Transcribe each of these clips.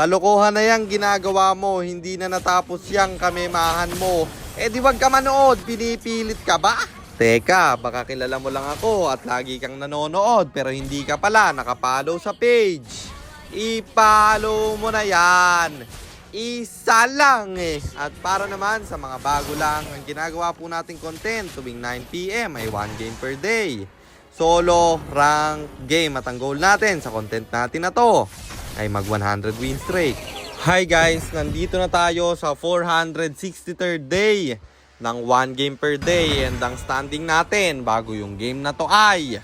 Kalokohan na yang ginagawa mo, hindi na natapos yang kamemahan mo. Eh di wag ka manood, pinipilit ka ba? Teka, baka kilala mo lang ako at lagi kang nanonood pero hindi ka pala nakapollow sa page. I-follow mo na yan. Isa lang eh. At para naman sa mga bago lang, ang ginagawa po nating content tuwing 9 PM ay 1 game per day. Solo, rank, game at ang goal natin sa content natin na to ay mag 100 win streak. Hi guys, nandito na tayo sa 463rd day ng 1 game per day and ang standing natin bago yung game na to ay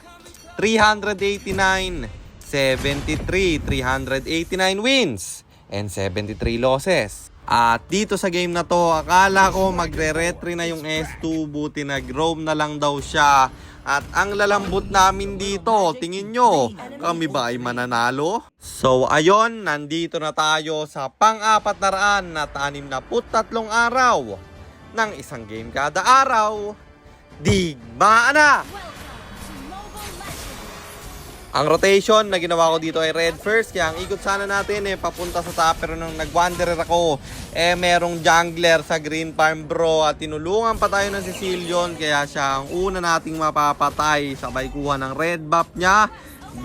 389, 73, 389 wins and 73 losses. At dito sa game na to, akala ko magre-retry na yung S2, buti nag-roam na lang daw siya. At ang lalambot namin dito, tingin nyo, kami ba ay mananalo? So ayon, nandito na tayo sa pang-apat na raan at 63 araw ng isang game kada araw. Digmaan na! Ang rotation na ginawa ko dito ay red first, kaya ang ikot sana natin papunta sa top. Pero nung nag-wanderer ako, merong jungler sa green farm bro at tinulungan pa tayo ng Sicilian, kaya siya ang una nating mapapatay. Sabay kuha ng red buff niya,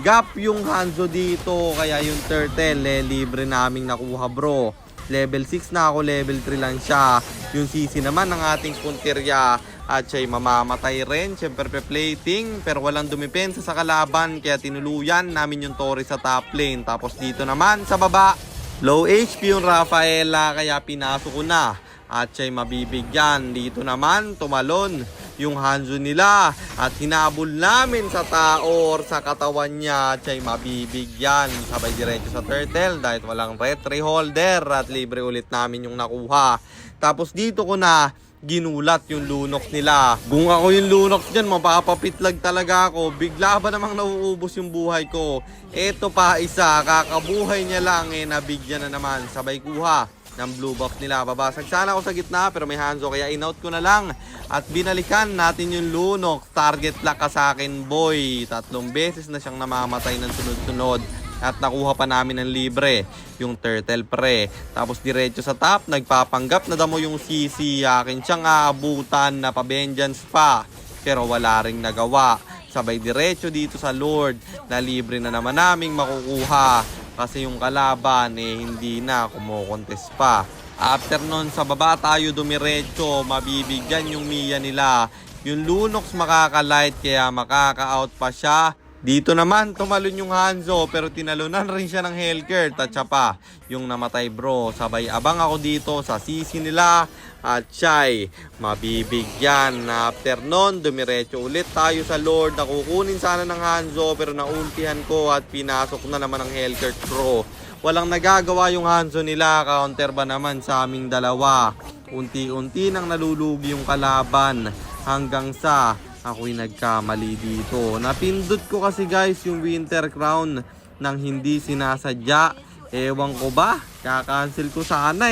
gap yung Hanzo dito, kaya yung turtle libre naming nakuha bro. Level 6 na ako, level 3 lang siya. Yung CC naman ng ating punterya at siya'y mamamatay rin. Siyempre pe-plating pero walang dumipensa sa kalaban, kaya tinuluyan namin yung Torre sa top lane. Tapos dito naman sa baba, low HP yung Rafaela, kaya pinasok ko na at siya'y mabibigyan. Dito naman tumalon yung Hanzo nila at hinabol namin sa tao or sa katawan niya at siya'y mabibigyan. Sabay diretso sa turtle dahil walang retry holder at libre ulit namin yung nakuha. Tapos dito ko na ginulat yung Lunox nila. Kung ako yung Lunox dyan, mapapapitlag talaga ako. Bigla ba namang nauubos yung buhay ko? Eto pa isa, kakabuhay niya lang nabigyan na naman. Sabay kuha ng blue buff nila. Babasag sana ako sa gitna pero may Hanzo, kaya in-out ko na lang. At binalikan natin yung Lunox. Target lock ka sa akin boy. 3 beses na siyang namamatay ng sunod-sunod. At nakuha pa namin ng libre yung turtle pre. Tapos diretso sa top, nagpapanggap na damo yung CC. Akin siyang aabutan na pa-vengeance pa, pero wala ring nagawa. Sabay diretso dito sa Lord na libre na naman naming makukuha kasi yung kalaban hindi na kumukontest pa. After nun sa baba tayo dumiretso, mabibigyan yung Mia nila. Yung Lunox makakalight kaya makaka-out pa siya. Dito naman tumalon yung Hanzo pero tinalunan rin siya ng Hellcurt at siya pa yung namatay bro. Sabay abang ako dito sa CC nila at siya'y mabibigyan. After nun, dumiretso ulit tayo sa Lord na kukunin sana ng Hanzo pero naultihan ko at pinasok na naman ng Hellcurt bro. Walang nagagawa yung Hanzo nila, counter ba naman sa aming dalawa. Unti-unti nang nalulugi yung kalaban hanggang sa ako'y nagkamali dito. Napindot ko kasi guys yung Winter Crown nang hindi sinasadya. Ewan ko ba? Kakancel ko sana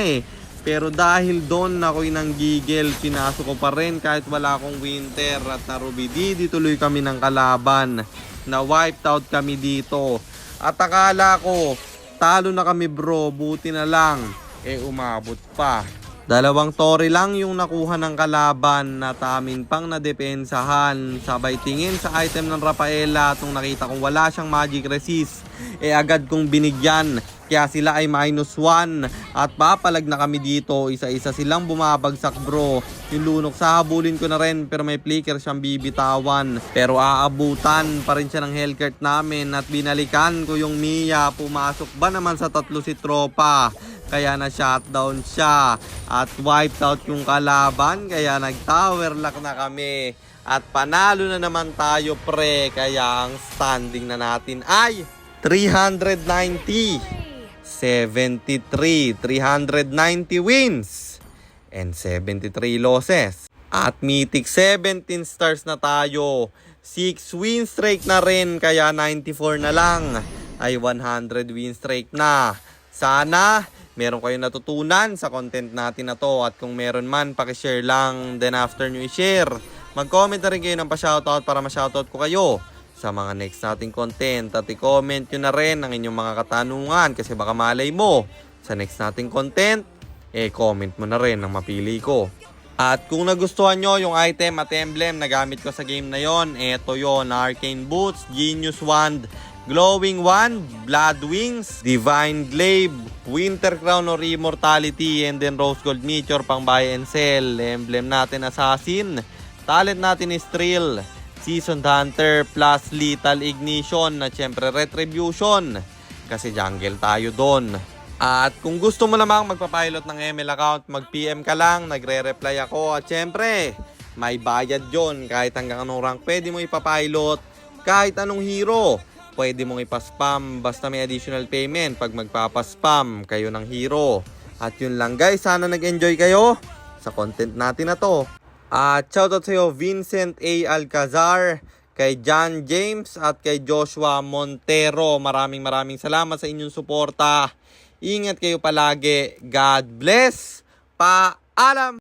Pero dahil doon ako'y nanggigil, pinasok ko pa rin kahit wala akong Winter at narubidi. Tuloy kami ng kalaban. Na wiped out kami dito. At akala ko, talo na kami bro. Buti na lang. Umabot pa. 2 Torre lang yung nakuha ng kalaban na amin pang nadepensahan. Sabay tingin sa item ng Rafaela at nung nakita kong wala siyang magic resist, agad kong binigyan. Kaya sila ay -1 at papalag na kami dito. Isa-isa silang bumabagsak bro. Yung Lunox sahabulin ko na rin pero may flicker siyang bibitawan. Pero aabutan pa rin siya ng Hellcurt namin at binalikan ko yung Mia. Pumasok ba naman sa 3 si tropa? Kaya na-shutdown siya at wiped out yung kalaban. Kaya nag-tower lock na kami. At panalo na naman tayo pre. Kaya ang standing na natin ay 390, 73, 390 wins and 73 losses. At Mythic 17 stars na tayo. 6 win streak na rin. Kaya 94 na lang ay 100 win streak na. Sana meron kayong natutunan sa content natin na to. At kung meron man, pakishare lang. Then after nyo i-share, mag-comment na rin kayo ng pa-shoutout para ma-shoutout ko kayo sa mga next nating content. At i-comment nyo na rin ang inyong mga katanungan kasi baka malay mo sa next nating content, comment mo na rin ang mapili ko. At kung nagustuhan nyo yung item at emblem na gamit ko sa game na yon, eto yon: Arcane Boots, Genius Wand, Glowing Wand, Blood Wings, Divine Glaive, Winter Crown or Immortality, and then Rose Gold Meteor pang buy and sell. Emblem natin Assassin, talent natin is Thrill, Seasoned Hunter plus Lethal Ignition at syempre Retribution kasi jungle tayo doon. At kung gusto mo namang magpapilot ng ML account, mag-PM ka lang, nagre-reply ako. At syempre, may bayad yon. Kahit hanggang anong rank pwede mo ipapilot, kahit anong hero pwede mong ipaspam basta may additional payment pag magpapaspam kayo ng hero. At yun lang guys, sana nag-enjoy kayo sa content natin na to. At shoutout sa iyo Vincent A. Alcazar, kay John James at kay Joshua Montero. Maraming salamat sa inyong suporta. Ingat kayo palagi. God bless. Paalam!